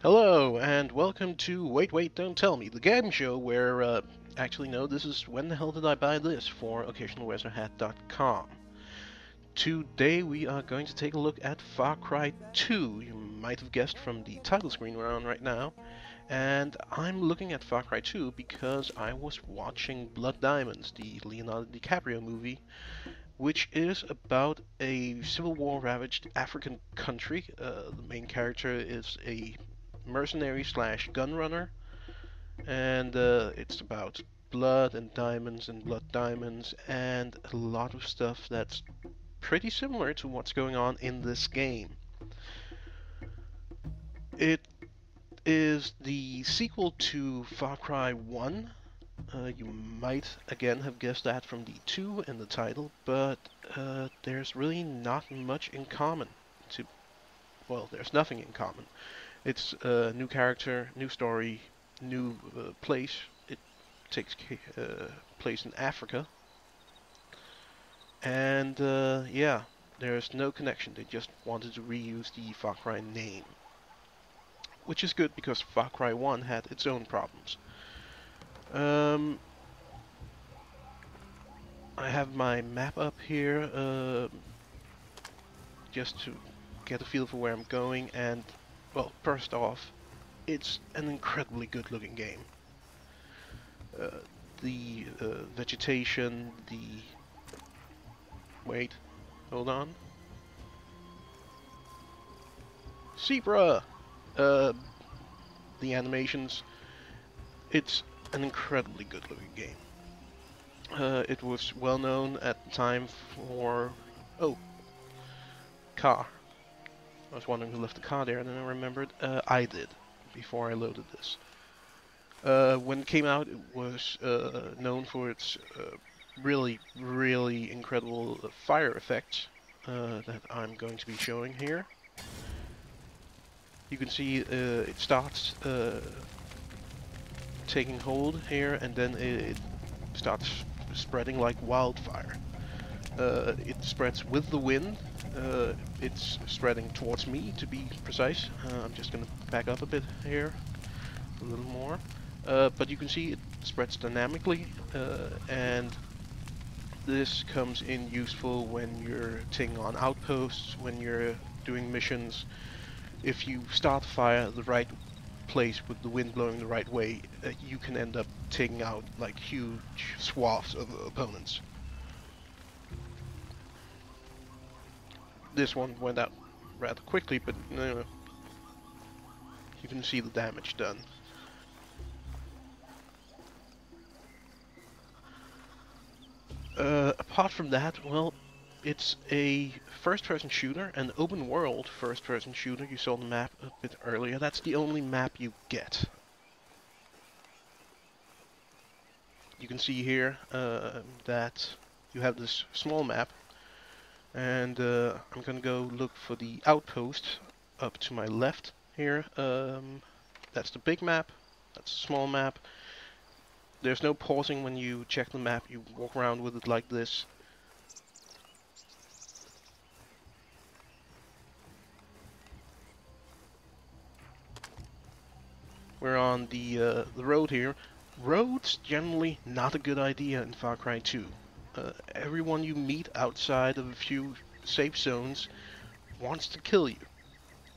Hello, and welcome to Wait, Wait, Don't Tell Me, the game show where, actually, no, this is When the Hell Did I Buy This for OccasionalWeatherHat.com. Today we are going to take a look at Far Cry 2. You might have guessed from the title screen we're on right now. And I'm looking at Far Cry 2 because I was watching Blood Diamonds, the Leonardo DiCaprio movie, which is about a civil war ravaged African country. The main character is a mercenary slash gun runner, and it's about blood diamonds and a lot of stuff that's pretty similar to what's going on in this game. It is the sequel to Far Cry 1. You might again have guessed that from the 2 in the title, but there's really not much in common. To Well, there's nothing in common. It's a new character, new story, new place. It takes place in Africa, and yeah, there's no connection. They just wanted to reuse the Far Cry name, which is good because Far Cry 1 had its own problems. Um, I have my map up here just to get a feel for where I'm going, and well, first off, it's an incredibly good-looking game. Uh, the vegetation, the wait, hold on, zebra, uh, the animations. It's an incredibly good-looking game. It was well known at the time for oh, car. I was wondering who left the car there, and then I remembered I did before I loaded this. When it came out, it was known for its really incredible fire effects that I'm going to be showing here. You can see it starts taking hold here, and then it starts spreading like wildfire. It spreads with the wind. It's spreading towards me, to be precise. I'm just going to back up a bit here, a little more. But you can see it spreads dynamically, and this comes in useful when you're taking on outposts, when you're doing missions. If you start fire the right place with the wind blowing the right way, you can end up taking out like huge swaths of opponents. This one went out rather quickly, but you can see the damage done. Apart from that, well, it's a first-person shooter, an open-world first-person shooter. You saw the map a bit earlier. That's the only map you get. You can see here that you have this small map, and I'm gonna go look for the outpost up to my left here. That's the big map. That's the small map. There's no pausing when you check the map. You walk around with it like this. We're on the road here. Roads generally not a good idea in Far Cry 2. Everyone you meet outside of a few safe zones wants to kill you,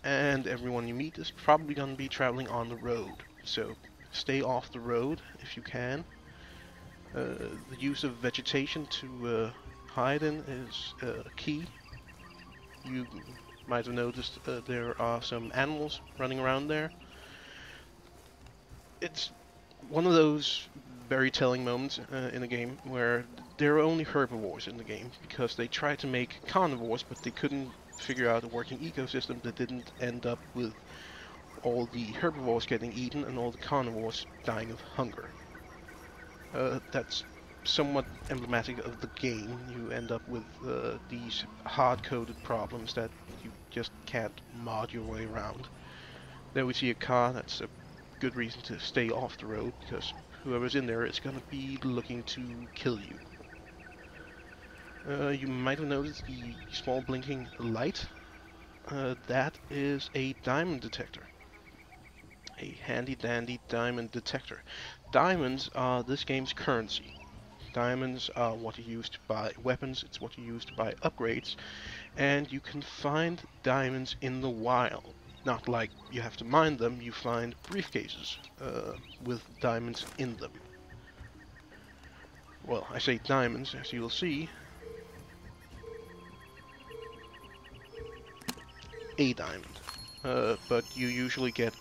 and everyone you meet is probably going to be traveling on the road. So stay off the road if you can. The use of vegetation to hide in is key. You might have noticed there are some animals running around there. It's one of those very telling moments in a game where there are only herbivores in the game because they tried to make carnivores, but they couldn't figure out a working ecosystem that didn't end up with all the herbivores getting eaten and all the carnivores dying of hunger. That's somewhat emblematic of the game. You end up with these hard-coded problems that you just can't mod your way around. There we see a car. That's a good reason to stay off the road, because whoever's in there is going to be looking to kill you. You might have noticed the small blinking light. That is a diamond detector. a handy-dandy diamond detector. Diamonds are this game's currency. Diamonds are what you use to buy weapons, it's what you use to buy upgrades, and you can find diamonds in the wild. Not like you have to mine them, you find briefcases with diamonds in them. Well, I say diamonds, as you'll see. A diamond. But you usually get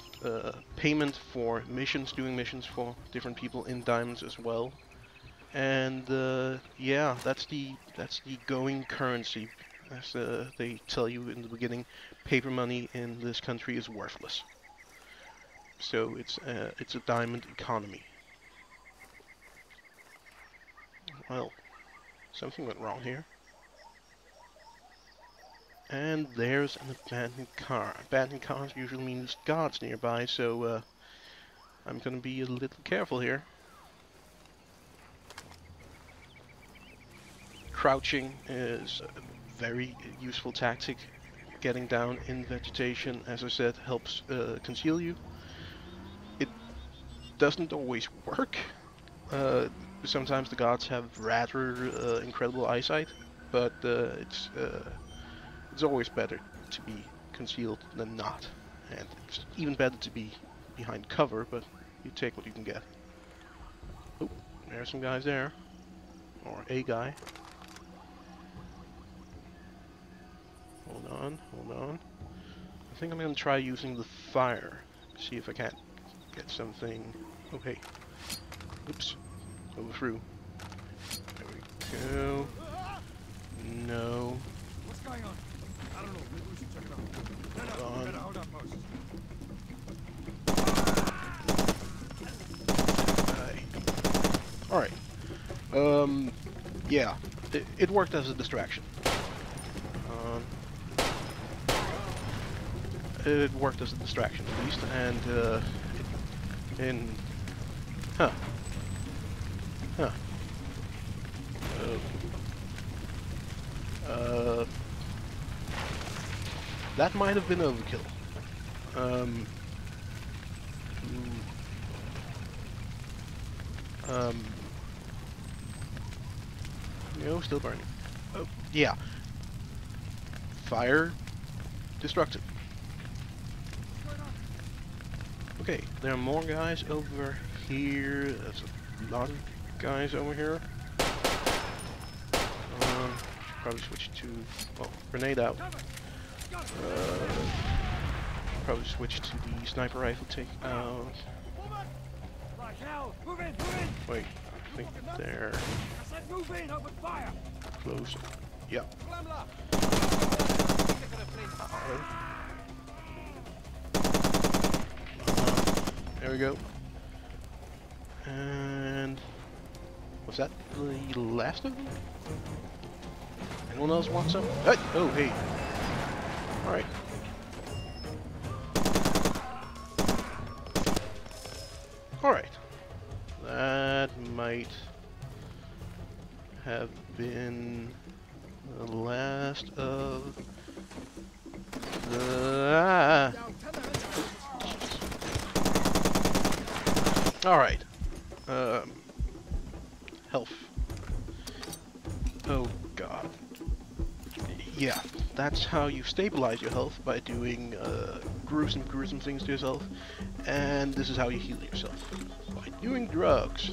payment for missions, doing missions for different people in diamonds as well. And yeah, that's the going currency. As they tell you in the beginning, paper money in this country is worthless. So it's a diamond economy. Well, something went wrong here. And there's an abandoned car. Abandoned cars usually means guards nearby, so I'm gonna be a little careful here. Crouching is a very useful tactic. Getting down in vegetation, as I said, helps conceal you. It doesn't always work. Sometimes the guards have rather incredible eyesight, but it's always better to be concealed than not. And it's even better to be behind cover, but you take what you can get. Oh, there's some guys there. Or a guy. Hold on, hold on. I think I'm gonna try using the fire. See if I can't get something. Oh, hey. Oops. Overthrew. There we go. No. What's going on? I don't know. Maybe we should check it out. Hold up, Moses. Alright. Yeah. It worked as a distraction. It worked as a distraction, at least, and huh. That might have been overkill. No, still burning. Oh, yeah. Fire, destructive. Okay, there are more guys over here. There's a lot of guys over here. Probably switch to, well, grenade out. Probably switch to the sniper rifle take out. Wait, I think they're close. Yep. There we go. And was that the last of them? Anyone else want some? Hey! Oh, hey. Alright. Alright. That might have been the last of the... Alright. Health. Oh god. Yeah, that's how you stabilize your health, by doing gruesome things to yourself. And this is how you heal yourself, by doing drugs.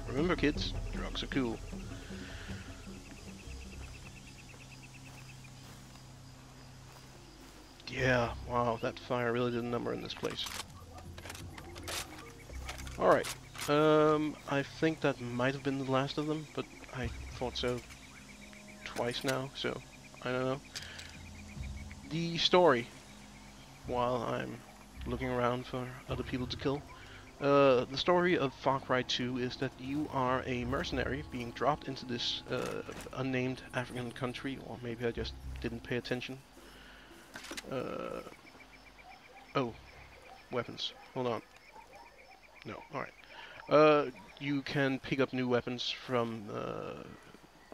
Remember, kids, drugs are cool. Yeah, wow, that fire really did a number in this place. Alright, I think that might have been the last of them, but I thought so twice now, so I don't know. The story, while I'm looking around for other people to kill, the story of Far Cry 2 is that you are a mercenary being dropped into this unnamed African country, or maybe I just didn't pay attention. Oh, weapons. Hold on. No, alright. You can pick up new weapons from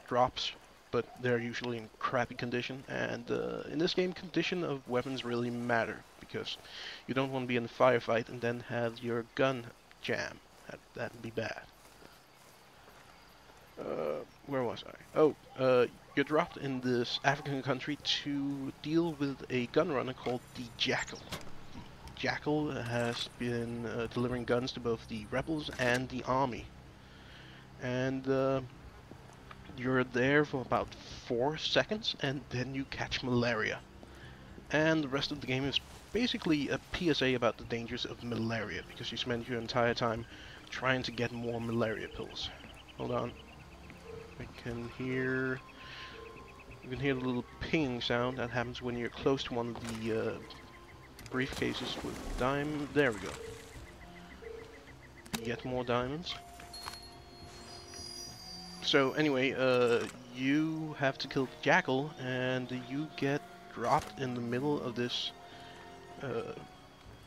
drops, but they're usually in crappy condition, and in this game, condition of weapons really matter, because you don't want to be in a firefight and then have your gun jam. That'd be bad. Where was I? Oh, you're dropped in this African country to deal with a gun runner called the Jackal. The Jackal has been delivering guns to both the rebels and the army. And you're there for about 4 seconds, and then you catch malaria. And the rest of the game is basically a PSA about the dangers of malaria, because you spend your entire time trying to get more malaria pills. Hold on. You can hear the little ping sound that happens when you're close to one of the briefcases with diamond. There we go. Get more diamonds. So anyway, you have to kill the Jackal, and you get dropped in the middle of this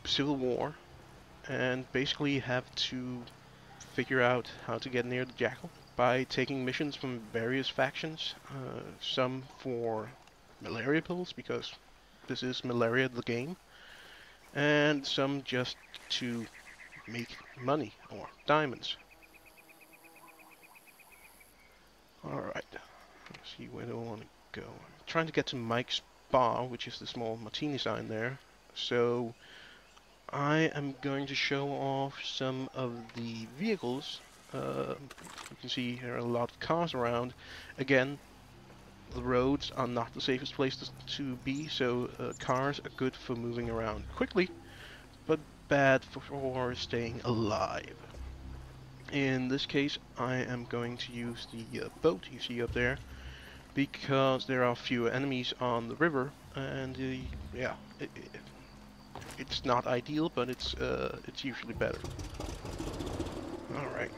civil war, and basically have to figure out how to get near the Jackal by taking missions from various factions, some for malaria pills, because this is malaria the game, and some just to make money, or diamonds. Alright, let's see, where do I want to go? I'm trying to get to Mike's Bar, which is the small martini sign there, so I am going to show off some of the vehicles. You can see there are a lot of cars around. Again, the roads are not the safest place to be, so cars are good for moving around quickly, but bad for staying alive. In this case, I am going to use the boat you see up there, because there are fewer enemies on the river, and yeah, it's not ideal, but it's usually better. All right.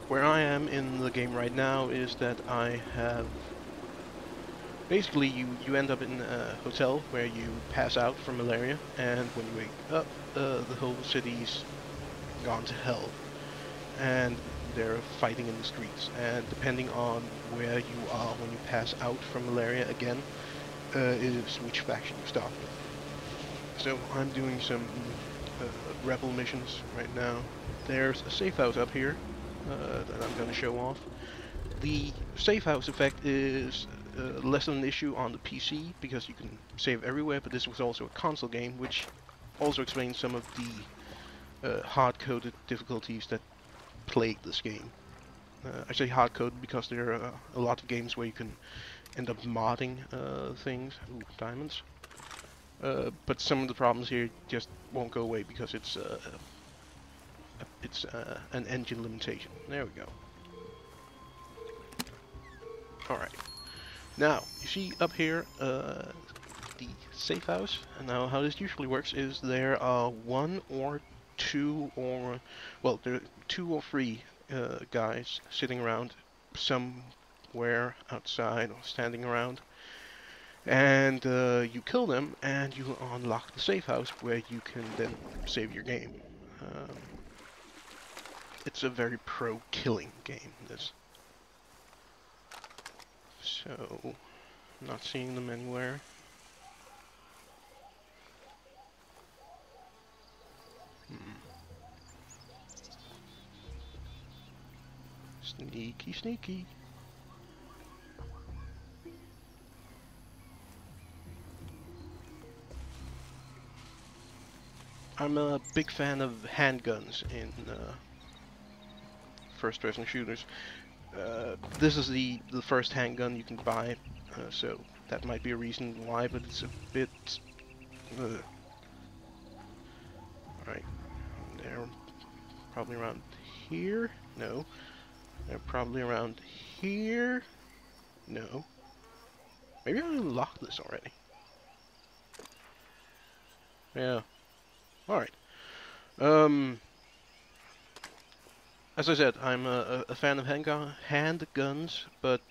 Where I am in the game right now is that I have basically you end up in a hotel where you pass out from malaria, and when you wake up, the whole city's gone to hell, and they're fighting in the streets. And depending on where you are when you pass out from malaria again, is which faction you start with. So I'm doing some rebel missions right now. There's a safe house up here that I'm going to show off. The safe house effect is less of an issue on the PC, because you can save everywhere, but this was also a console game, which also explains some of the hard-coded difficulties that plague this game. I say hard-coded because there are a lot of games where you can end up modding things. Ooh, diamonds. But some of the problems here just won't go away because it's an engine limitation. There we go. Alright. Now, you see up here the safe house, and now how this usually works is there are one or two or, well, there are 2 or 3 guys sitting around somewhere outside or standing around, and you kill them and you unlock the safe house where you can then save your game. It's a very pro-killing game, this. So, not seeing them anywhere. Sneaky, sneaky. I'm a big fan of handguns in first-person shooters. This is the first handgun you can buy, so that might be a reason why, but it's a bit... Alright, they're probably around here? No. They're probably around here? No. Maybe I unlocked this already. Yeah. Alright. As I said, I'm a fan of handguns, but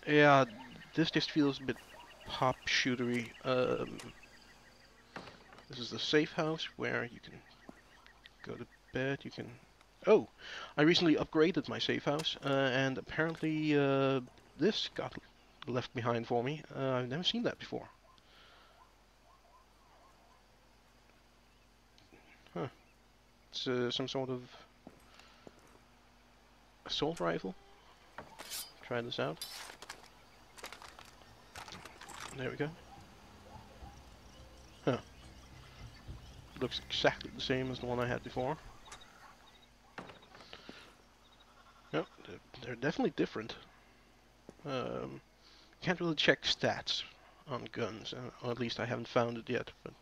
yeah, this just feels a bit pop shootery. This is the safe house where you can go to bed. You can. Oh, I recently upgraded my safe house, and apparently this got left behind for me. I've never seen that before. Huh. It's some sort of assault rifle. Try this out. There we go. Huh. Looks exactly the same as the one I had before. Yep, they're definitely different. Can't really check stats on guns, or at least I haven't found it yet. But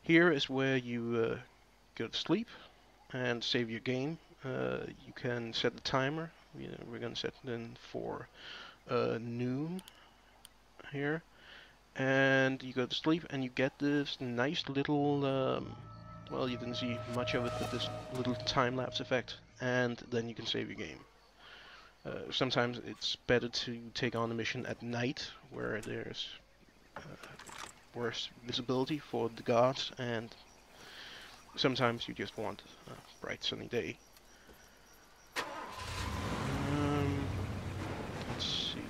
here is where you go to sleep and save your game. You can set the timer. We're gonna set it in for noon here, and you go to sleep and you get this nice little well, you didn't see much of it, but this little time-lapse effect, and then you can save your game. Sometimes it's better to take on a mission at night where there's worse visibility for the guards, and sometimes you just want a bright sunny day. Let's see.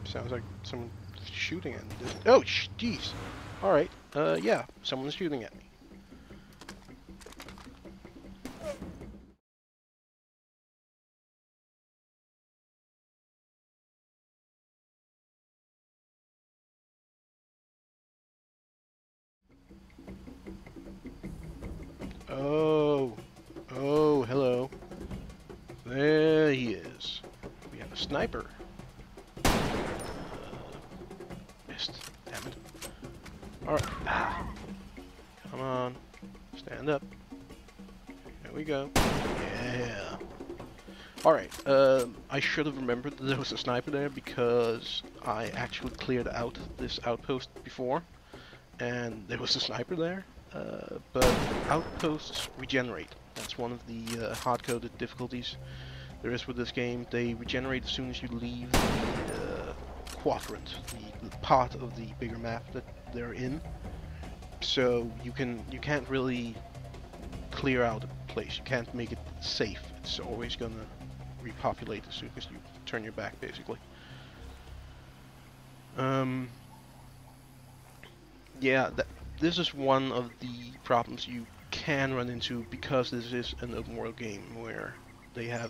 Sounds like someone shooting at me. Oh, jeez. Alright, yeah, someone's shooting at me. Oh, hello. There he is. We have a sniper. Missed. Damn it. Alright. Come on. Stand up. There we go. Yeah. Alright, I should have remembered that there was a sniper there because I actually cleared out this outpost before, and there was a sniper there. But outposts regenerate. That's one of the hard-coded difficulties there is with this game. They regenerate as soon as you leave the quadrant, the part of the bigger map that they're in. So you can't really clear out a place. You can't make it safe. It's always gonna repopulate as soon as you turn your back, basically. Yeah, this is one of the problems you can run into because this is an open world game where they have,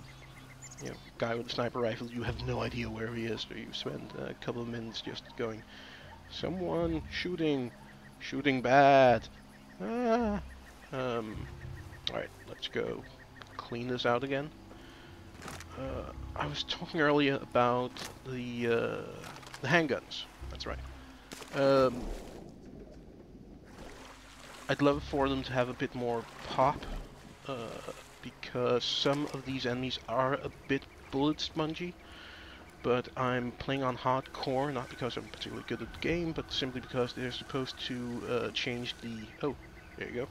you know, guy with a sniper rifle, you have no idea where he is, or you spend a couple of minutes just going, someone shooting bad. Ah. Alright, let's go clean this out again. I was talking earlier about the handguns. That's right. I'd love for them to have a bit more pop, because some of these enemies are a bit bullet spongy, but I'm playing on hardcore, not because I'm particularly good at the game, but simply because they're supposed to change the... Oh, there you go.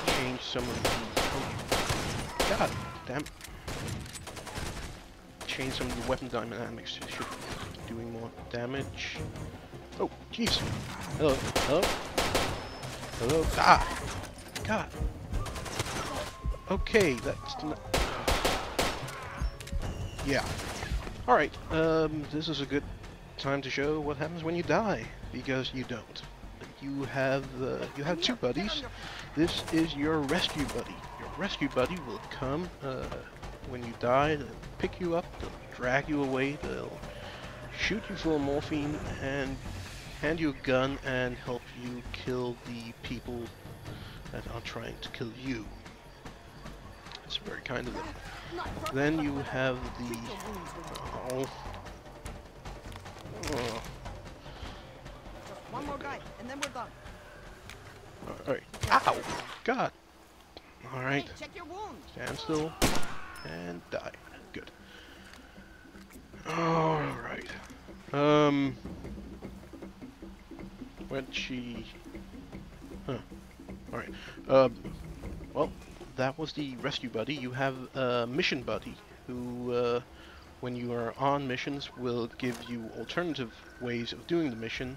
Change some of the... Oh, God damn. Change some of the weapon dynamics. It should be doing more damage. Oh, jeez. Hello, hello. Hello? Ah! God! Okay, that's not... Yeah. Alright, this is a good time to show what happens when you die, because you don't. You have two buddies. This is your rescue buddy. Your rescue buddy will come, when you die, they'll pick you up, they'll drag you away, they'll shoot you full of morphine, and hand you a gun and help you kill the people that are trying to kill you. It's very kind of them. Then you have the... Oh. Oh. One more guy, and then we're done. Alright. Ow! God! Alright. Hey, check your wounds. Stand still. And die. Good. Alright. Where'd she... Huh. Alright. Well, that was the rescue buddy. You have a mission buddy who, when you are on missions, will give you alternative ways of doing the mission,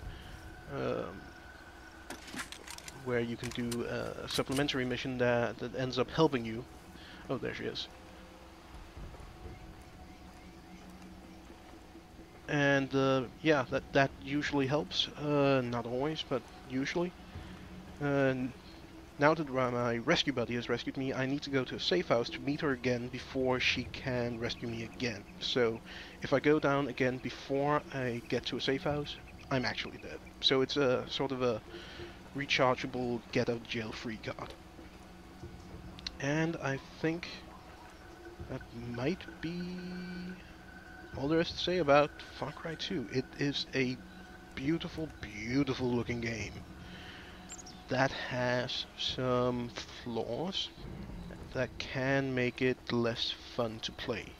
where you can do a supplementary mission that ends up helping you. Oh, there she is. And yeah, that usually helps. Not always, but usually. And now that my rescue buddy has rescued me, I need to go to a safe house to meet her again before she can rescue me again. So if I go down again before I get to a safe house, I'm actually dead. So it's a sort of a rechargeable get out of jail free card. And I think that might be all there is to say about Far Cry 2. It is a beautiful, beautiful looking game that has some flaws that can make it less fun to play.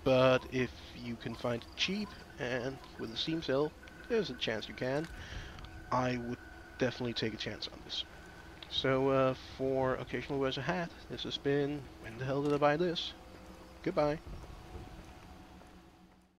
But if you can find it cheap and with a Steam sale, there's a chance you can. I would definitely take a chance on this. So for Occasional Wears a Hat, this has been When the Hell Did I Buy This? Goodbye.